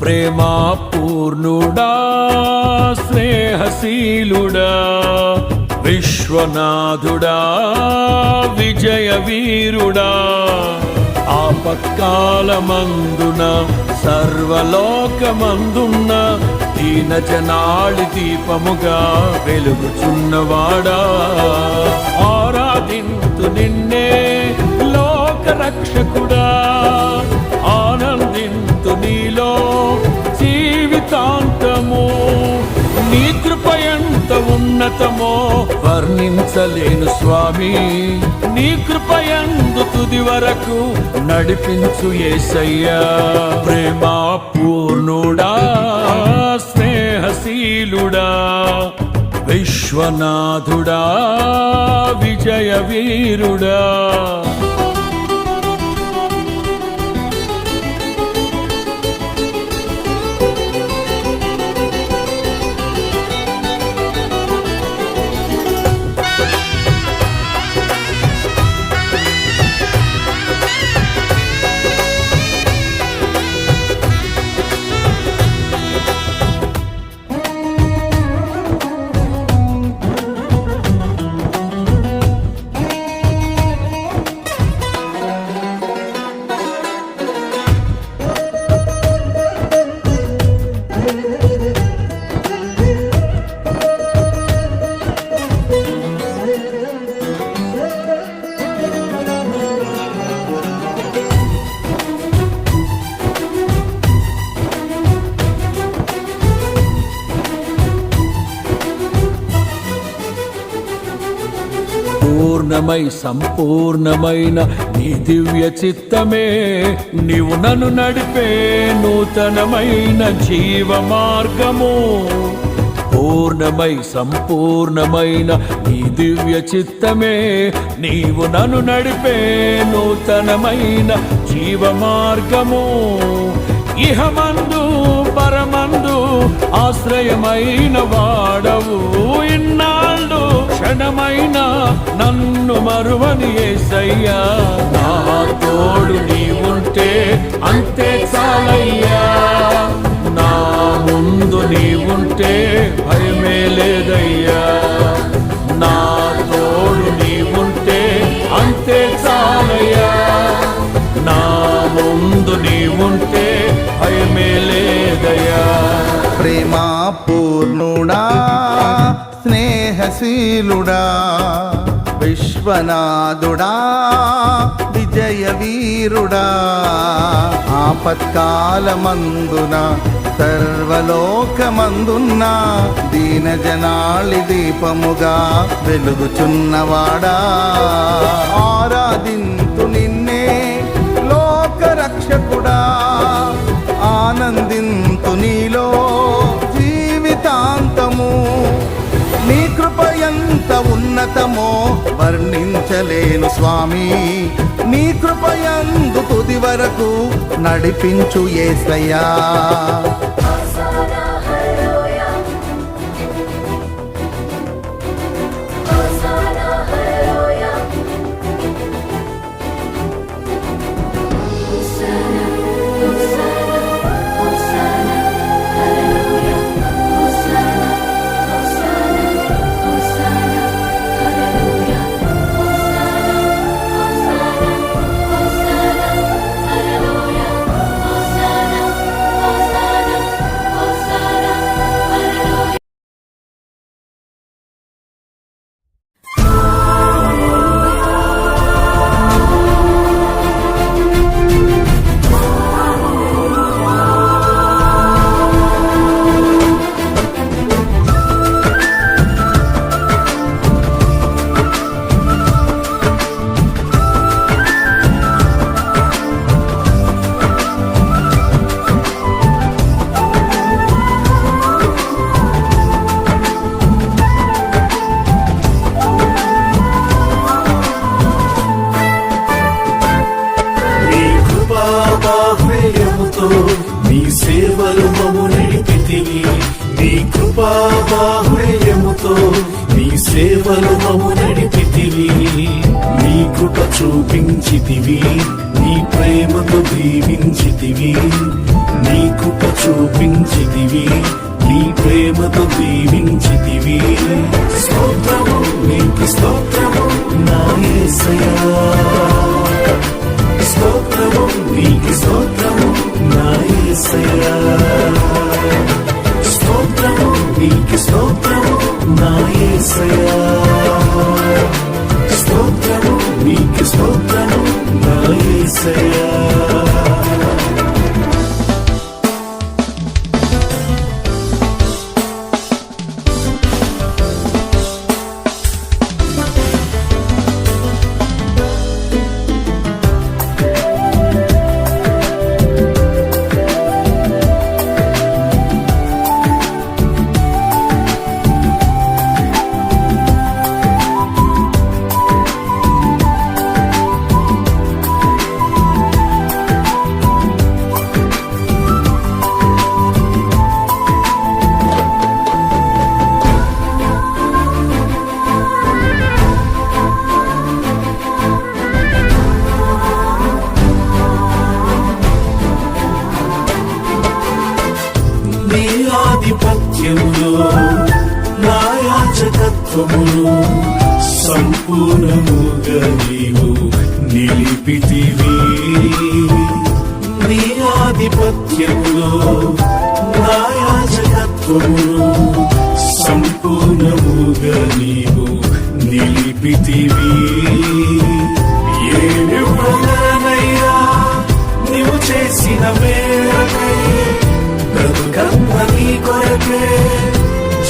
ప్రేమా పూర్ణుడా స్నేహశీలుడా విశ్వనాథుడా విజయ వీరుడా ఆపత్కాలమందున సర్వలోకమందున్న దీన జనాళి దీపముగా వెలుగుచున్నవాడా ఆరాధింతు నిన్నే లోక రక్షకుడా ఆనందింతు నీలో జీవితాంతము నీ కృప ఎంత ఉన్నతమో వర్ణించలేను స్వామి నీ కృపయందు తుది వరకు నడిపించు యేసయ్యా ప్రేమా పూర్ణుడా స్నేహశీలుడా విశ్వనాథుడా విజయ వీరుడా పూర్ణమై సంపూర్ణమైన నీ దివ్య చిత్తమే నీవు నన్ను నడిపే నూతనమైన జీవ మార్గము పూర్ణమై సంపూర్ణమైన నీ దివ్య చిత్తమే నీవు నన్ను నడిపే నూతనమైన జీవ మార్గము ఇహమందు పరమందు ఆశ్రయమైన వాడవు ఇన్నాళ్ళు క్షణమైన నన్ను మరువని యేసయ్యా నా తోడు నీవుంటే అంతే చాలయ్యా నా ముందు నీవుంటే భయమే లేదయ్యా నా తోడు నీవుంటే అంతే చాలయ్యా నా ముందు నీవుంటే భయమే లేదయ్యా ప్రేమా పూర్ణుడా స్నేహశీలుడా విశ్వనాథుడా విజయ వీరుడా ఆపత్కాలమందున సర్వలోకమందున్న దీన జనాళి దీపముగా వెలుగుచున్నవాడా ఆరాధింతు నిన్నే లోక రక్షకుడా ఆనందింతు నీలో జీవితాంతము నీ కృప ఎంత ఉన్నతమో వర్ణించలేను స్వామి నీ కృపయందు తుది వరకు నడిపించు యేసయ్యా నీ సేవలు మము నడిపితివి నీ కృపా బాహుళ్యముతో నీ సేవలు మము నడిపితివి నీ కృప చూపించితివి నీ ప్రేమతో దీవించితివి, నీ కృప చూపించితివి, నీ ప్రేమతో దీవించితివి. స్తోత్రము నీకు స్తోత్రము నా యేసయ్యా, స్తోత్రము నీకు స్తోత్రము నా యేసయ్యా, స్తోత్రము నీకు స్తోత్రము నా యేసయ్యా, స్తోత్రము నీకు స్తోత్రము నా యేసయ్యా. నీ ఆధిపత్యములో నా యాజకత్వమును సంపూర్ణముగా నీవు నిలిపితివి. నీ ఆధిపత్యములో నా యాజకత్వమును సంపూర్ణముగా నీవు నిలిపితివి. ఏమివ్వగలనయ్యా నీవు చేసిన మేరకై, బ్రతుకంత నీ కొరకే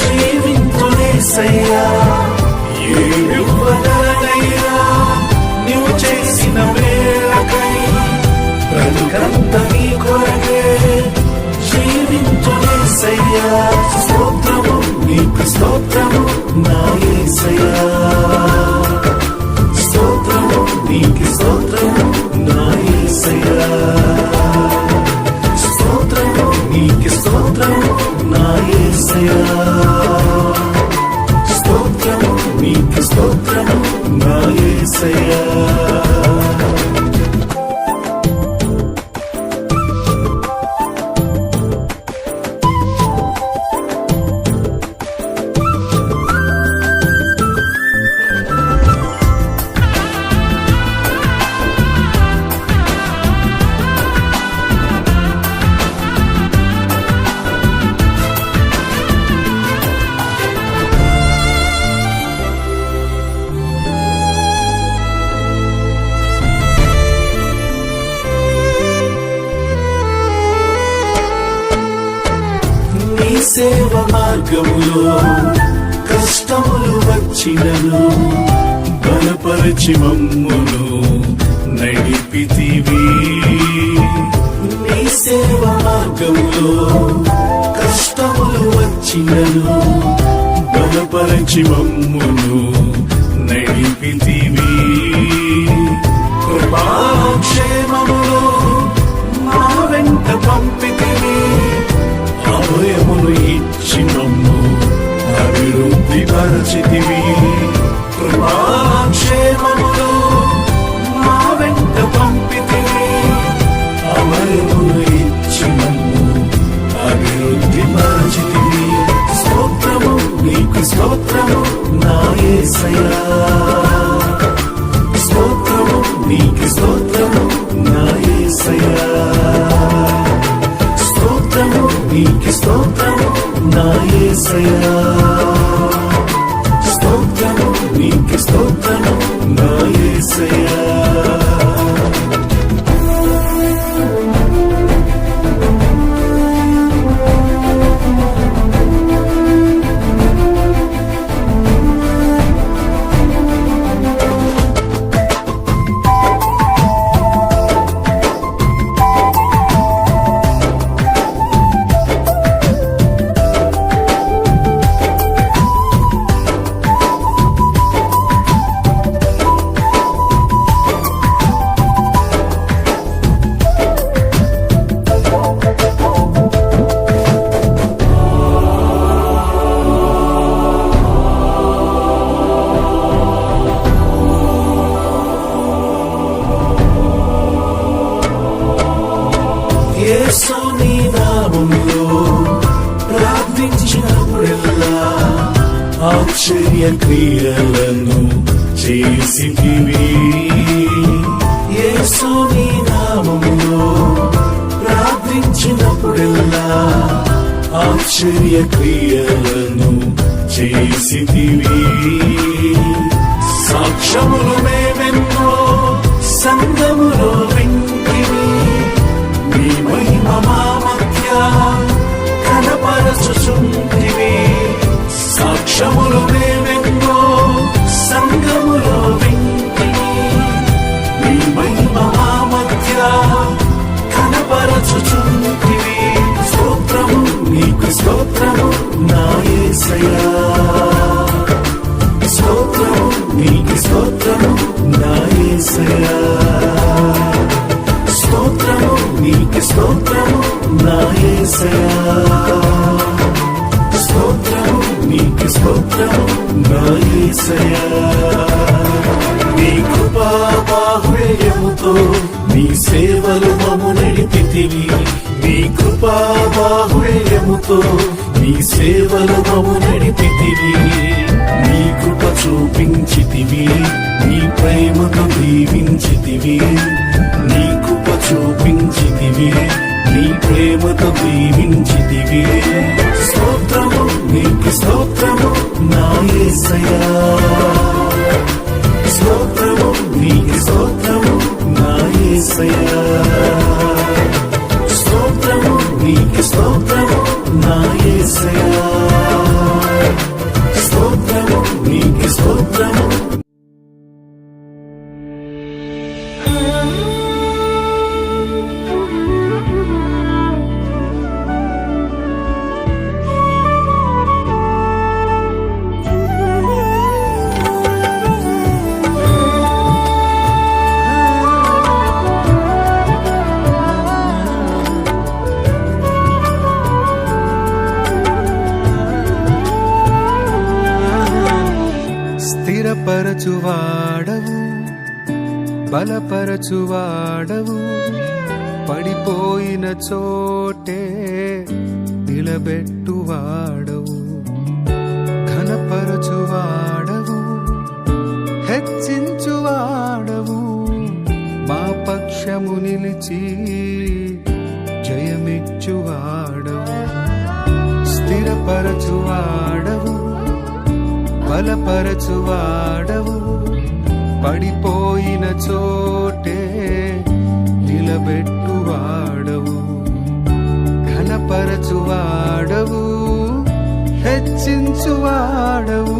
జీవింతునేసయ్యా. ఏమివ్వగలనయ్యా నీవు చేసిన మేరకై, బ్రతుకంత నీ కొరకే జీవింతునేసయ్యా. స్తోత్రము నీకు స్తోత్రము నా యేసయ్యా, స్తోత్రము నీకు స్తోత్రము నా యేసయ్యా, స్తోత్రము నీకు స్తోత్రము నా యేసయ్యా, స్తోత్రము నీకు స్తోత్రము నా యేసయ్యా. నీ సేవ మార్గములో కష్టములు వచ్చినను బలపరచి మమ్మును నడిపితివి. నీ సేవ మార్గములో కష్టములు వచ్చినను బలపరచి మమ్మును నడిపితివి. కృపాక్షేమములో మా వెంట పంపితివి, అభయమును ఇచ్చి మమ్ము అభివృద్ధి పరచితివి. కృపాక్షేమములో మా వెంట పంపితివి, అభయమును ఇచ్చి మమ్ము అభివృద్ధి పరచితివి. స్తోత్రము నీకు స్తోత్రము నా యేసయ్యా, స్తోత్రము నీకు స్తోత్రము నా యేసయ్యా, స్తోత్రము నీకు స్తోత్రము నా యేసయ్యా, స్తోత్రము నీకు స్తోత్రము నా యేసయ్యా. ఆశ్చర్య క్రియలను చేసితివి యేసుని నామములో ప్రార్థించినప్పుడెల్లా ఆశ్చర్య క్రియలను చేసితివి సాక్ష్యములు మేమెన్నో సంగములో వింటివి నీ మహిమ మా మధ్య కనపరచుచుంటివి సాక్ష్యములు మేమెన్నో సంగములో వింటివి నీ మహిమ మా మధ్య కనపరచుచుంటివి స్తోత్రము నీకు స్తోత్రము నా యేసయ్యా స్తోత్రము నీకు స్తోత్రము నా యేసయ్యా స్తోత్రము నీకు స్తోత్రము నా యేసయ్యా స్తోత్రము నీకు స్తోత్రము నా యేసయ్యా నీ కృపా బాహుళ్యముతో నీ సేవలు మము నడిపితివి నీ కృపా బాహుళ్యముతో నీ సేవలు మము నడిపితివి నీ కృప చూపించితివి నీ ప్రేమను దీవించితివి నీ కృప చూపించితివి నీ ప్రేమతో దీవించితివి స్తోత్రము నీకు స్తోత్రము నా యేసయ్యా స్తోత్రము నీకు స్తోత్రము నా యేసయ్యా స్తోత్రము నీకు స్తోత్రము నా యేసయ్యా స్తోత్రము నీకు స్తోత్రము స్థిరపరచువాడవు బలపరచువాడవు పడిపోయిన చోటే నిలబెట్టువాడవు ఘనపరచువాడవు హెచ్చించువాడవు మా పక్షము నిలిచి జయమిచ్చువాడవు స్థిరపరచువాడవు బలపరచువాడవు పడిపోయిన చోటే నిలబెట్టువాడవు ఘనపరచువాడవు హెచ్చించువాడవు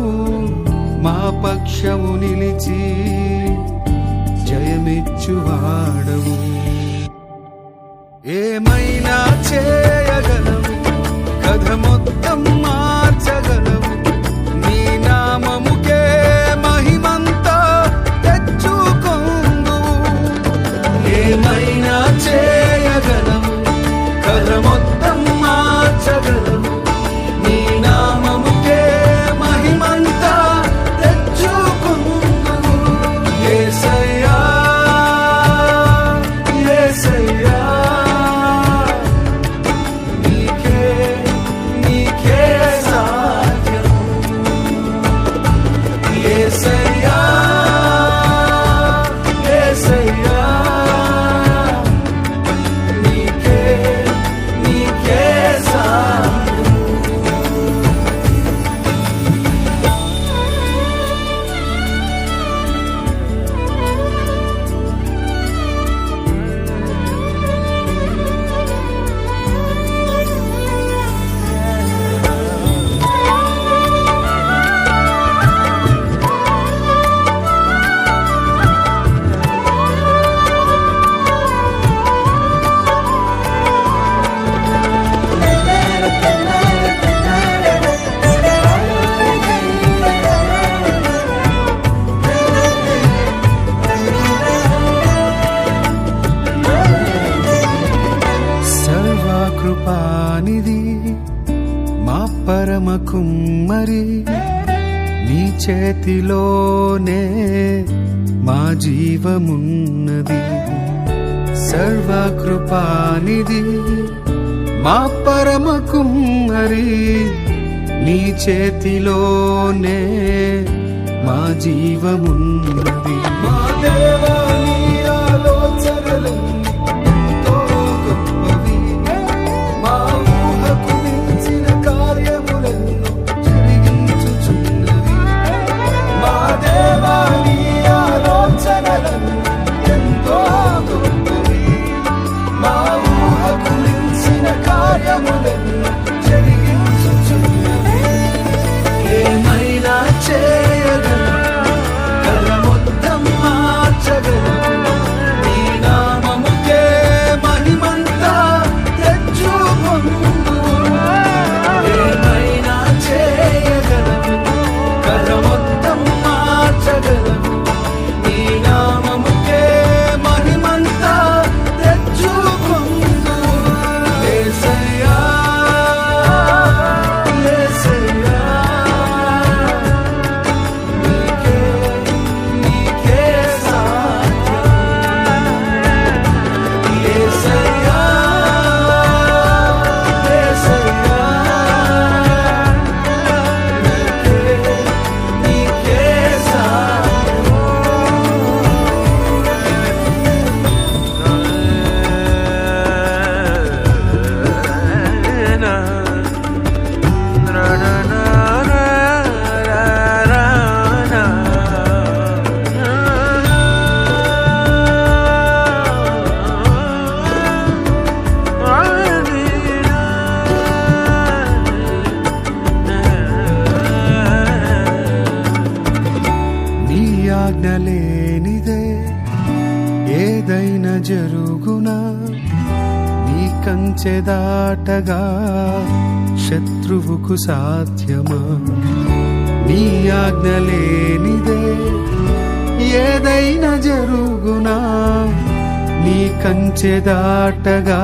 మా పక్షము నిలిచి జయమిచ్చువాడవు ఏమైనా చేయగలవు కథ మొత్తం మార్చగలవు నీ నామముకే మహిమంతా తెచ్చుకొందు ఏమైనా చేయగలవు కథ మొత్తం మార్చగలవు నీ నామముకే మహిమంతా తెచ్చుకొందు యేసయ్యా యేసయ్యా నీకే నీకే సాధ్యం యేసయ్యా యేసయ్యా నీకే నీకే సాధ్యం సర్వకృపానిధి మా పరమ కుమ్మరి నీ చేతిలోనే మా జీవమున్నది సర్వకృపానిధి మా పరమ కుమ్మరి నీ చేతిలోనే మా జీవమున్నది. మా దేవా నీ ఆలోచనలెంతో గొప్పవి, మా ఊహకు మించిన కార్యములెన్నో జరిగించుచున్నవి. మా దేవా నీ ఆలోచనలెంతో గొప్పవి, మా ఊహకు మించిన కార్యములెన్నో జరిగించుచున్నవి. ఏమైనా చేయగలను, కల మొత్తం మార్చగలను, నీ నామముకే మహిమంతా తెచ్చుకొందు. ఏమైనా చేయగలను, కల మొత్తం మార్చగలను, నీ నామముకే మహిమంతా తెచ్చుకొందు. యేసయ్యా, యేసయ్యా, నీకే సాధ్యం. యేసయ్యా, యేసయ్యా, నీకే నీ ఆజ్ఞ లేనిదే ఏదైనా జరుగునా, నీ కంచె దాటగా శత్రువుకు సాధ్యమా. నీ ఆజ్ఞ లేనిదే ఏదైనా జరుగునా, నీ కంచె దాటగా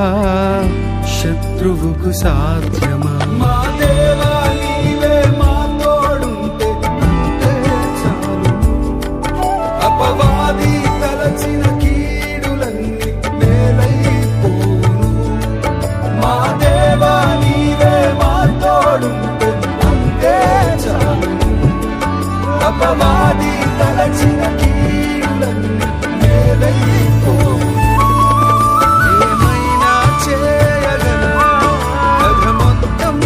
శత్రువుకు సాధ్యమా. మా దేవా నీవే మా తోడుంటే అంతే చాలు. అపవాది తలచిన కీడులన్నీ మేలైపోను. మా దేవా నీవే మా తోడుంటే అంతే చాలు. అపవాది తలచిన కీడులన్నీ మేలైపోను. ఏమైనా చేయగలను, కథ మొత్తం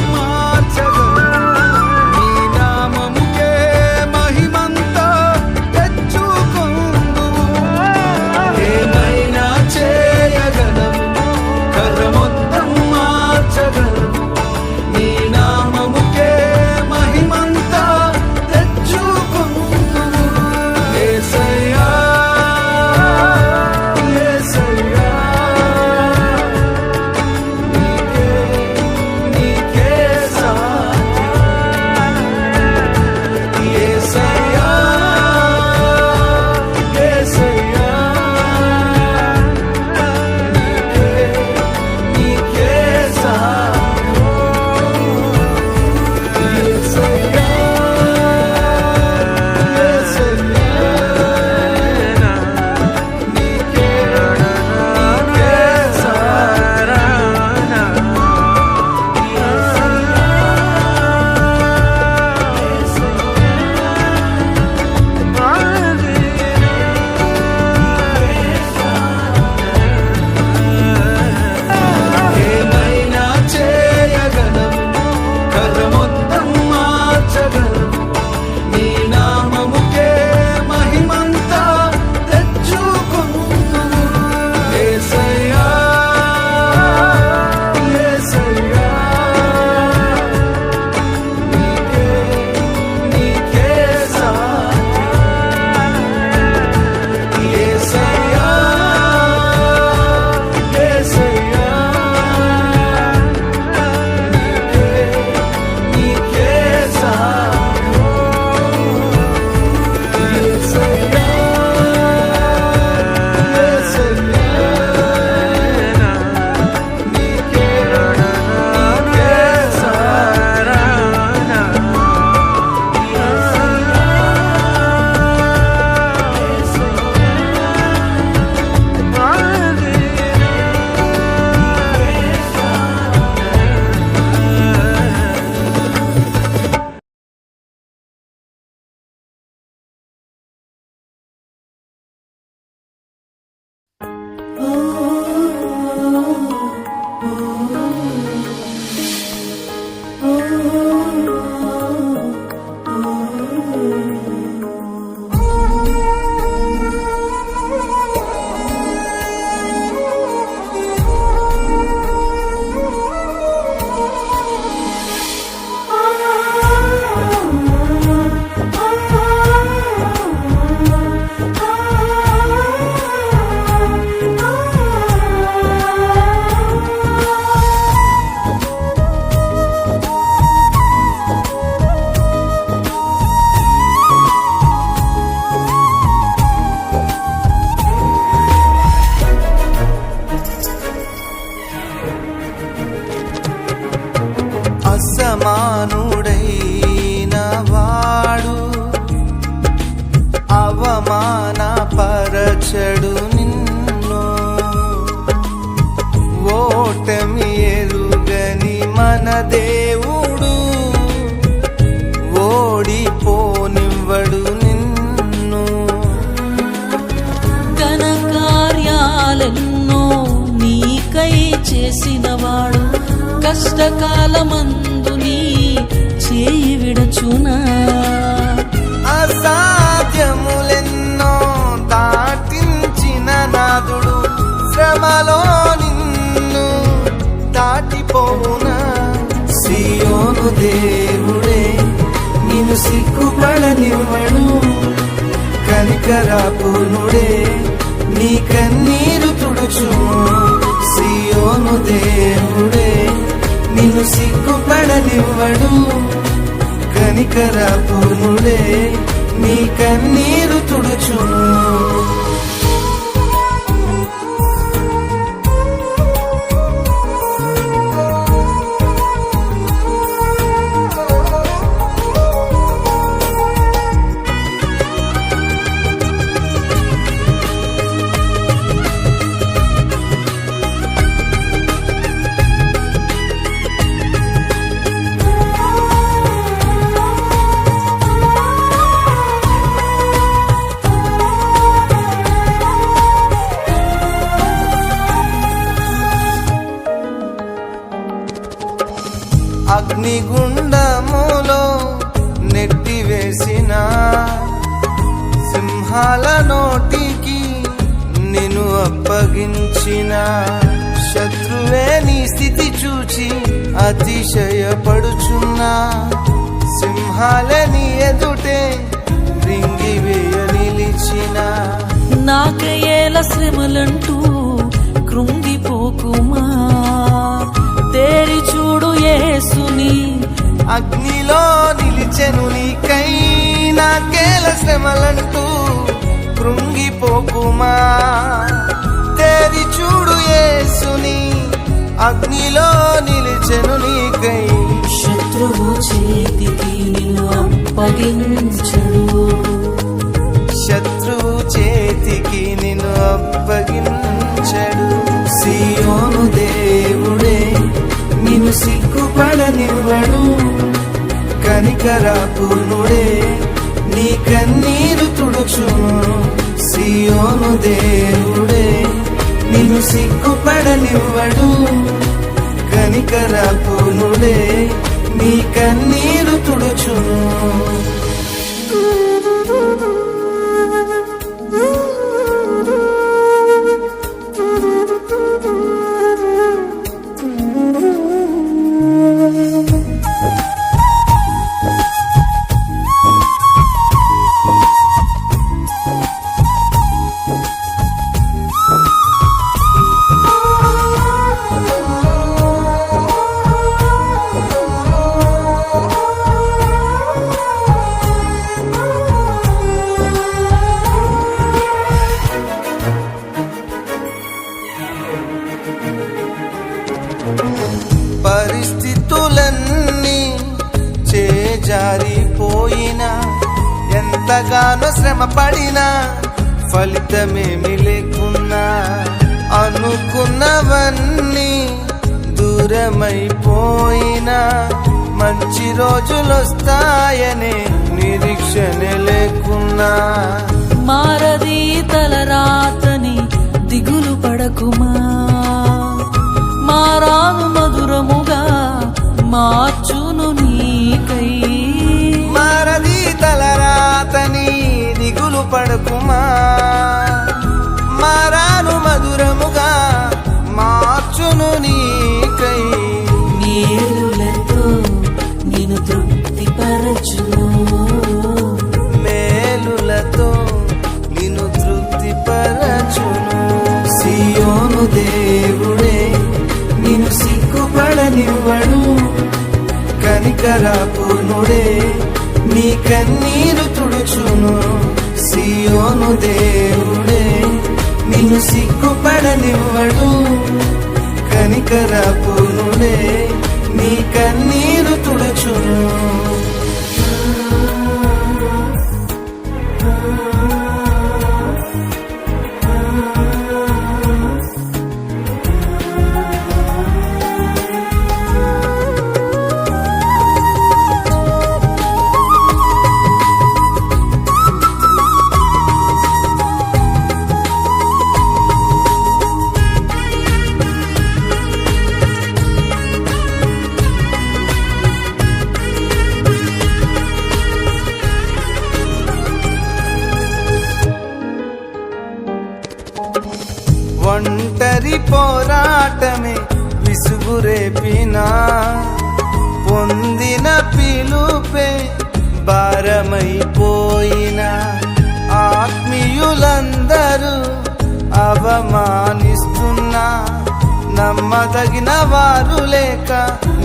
చేసినవాడు కష్టకాలమందు నీ చేయి విడచునా. అసాధ్యములెన్నో దాటించిన నాదుడు శ్రమలో నిన్ను దాటిపోవునా. సియోను దేవుడే నిన్ను సిగ్గుపడనివ్వడు, కనికరాపూర్ణుడే నీ కన్నీరు తుడుచును. సియోను దేవుడే నిన్ను సిగ్గుపడనివ్వడు, కనికరాపూర్ణుడే నీ కన్నీరు తుడుచును. అగ్నిగుండములో నెట్టివేసిన సింహాల నోటికి నిన్ను అప్పగించిన శత్రువే నీ స్థితి చూచి అతిశయపడుచున్నా. సింహాలే నీ ఎదుటే రింగివేయ నిలిచిన. నాకయేల శ్రమలంటూ కృంగిపోకుమా, తేరి చూడు యేసుని. అగ్నిలో నిలిచెను నీకై నాకేల శ్రమలంటూ కృంగిపోకుమా. తేరి చూడు యేసుని, అగ్నిలో నిలిచెను నీకై. శత్రువు చేతికి నిన్ను అప్పగించడు, శత్రువు చేతికి నిన్ను అప్పగించడు. సియోను దేవుడే నిన్ను సిగ్గుపడనివ్వడు, కనికరాపూర్ణుడే నీ కన్నీరు తుడుచును. సియోను దేవుడే నిన్ను సిగ్గుపడనివ్వడు, కనికరాపూర్ణుడే నీ కన్నీరు తుడుచును. పరిస్థితులన్నీ చేజారిపోయినా, ఎంతగానో శ్రమ పడినా ఫలితమేమి లేకున్నా. అనుకున్నవన్నీ దూరమైపోయినా మంచి రోజులొస్తాయనే నిరీక్షణ లేకున్నా. మారది తలరాతని దిగులు పడకుమా, మారాను మధురముగా మార్చును నీకై. మారది తలరాతని దిగులు పడకుమా, మారాను మధురముగా మార్చును నీకై. మేలులతో నిన్ను తృప్తిపరచును, మేలులతో నిన్ను తృప్తిపరచును. సియోను దేవుడే నిన్ను సిగ్గుపడనివ్వడు, కనికరాపూర్ణుడే నీ కన్నీరు తుడుచును. సియోను దేవుడే నిన్ను సిగ్గుపడనివ్వడు, కనికరాపూర్ణుడే నీ కన్నీరు తుడుచును. ఒంటరి పోరాటమే విసుగురేపినా పొందిన పిలుపే భారమైపోయినా ఆత్మీయులందరూ అవమానిస్తున్నా నమ్మదగిన వారు లేక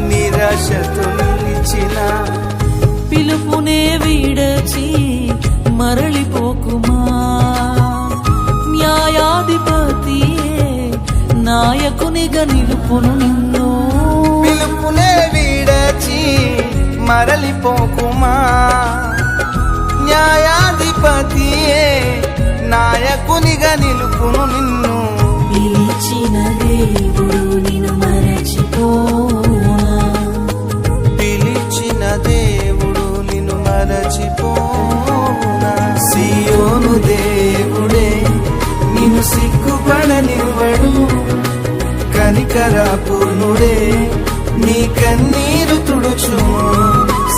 నిరాశతో నిలిచిన పిలుపునే విడచి మరలిపోకుమా న్యాయాధిపతియే నాయకునిగా నిలుపును నిన్ను పిలుపునే విడచి మరలిపోకుమా న్యాయాధిపతియే నాయకునిగా నిలుపును నిన్ను పిలిచిన దేవుడు నిన్ను మరచిపోనా పిలిచిన దేవుడు నిన్ను మరచిపోనా సియోను దేవుడే నిన్ను సిగ్గుపడనివ్వడు కనికరపూర్ణుడే నీ కన్నీరు తుడుచును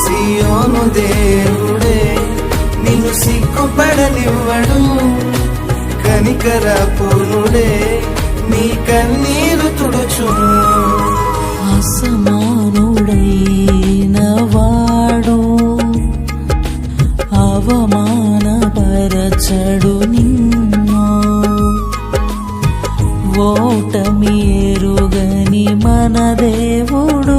సియోను దేవుడే నిన్ను సిగ్గుపడనివ్వడు కనికరపూర్ణుడే నీ కన్నీరు తుడుచును అసమానుడైన వాడు అవమానపరచడు నిన్ను ఓటమి ఎరుగని మన దేవుడు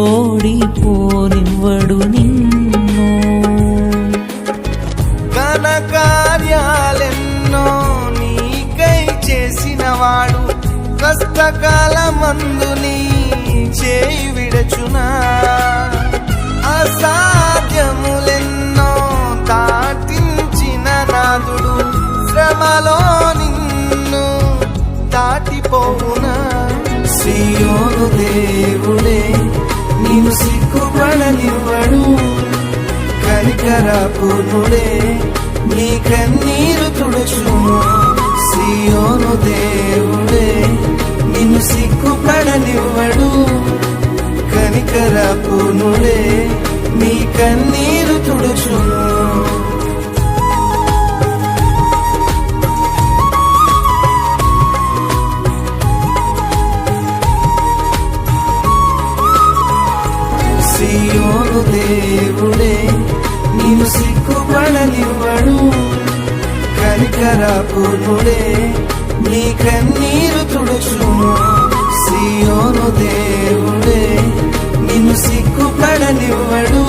ఓడిపోనివ్వడు నిన్ను ఘన కార్యాలెన్నో నీకై చేసినవాడు కష్టకాలమందు నీ చేయి విడచునా అసాధ్యములెన్నో దాటించిన నాదుడు శ్రమలో నిన్ను దాటిపోవునా సియోను దేవుడే నిన్ను సిగ్గుపడనివ్వడు కనికరపూర్ణుడే నీ కన్నీరు తుడుచును సియోను దేవుడే నిన్ను సిగ్గుపడనివ్వడు కనికరపూర్ణుడే నీ కన్నీరు తుడుచును సియోను దేవుడే నిన్ను సిగ్గుపడనివ్వడు కనికరపూర్ణుడే నీ కన్నీరు తుడుచును సియోను దేవుడే నిన్ను సిగ్గుపడనివ్వడు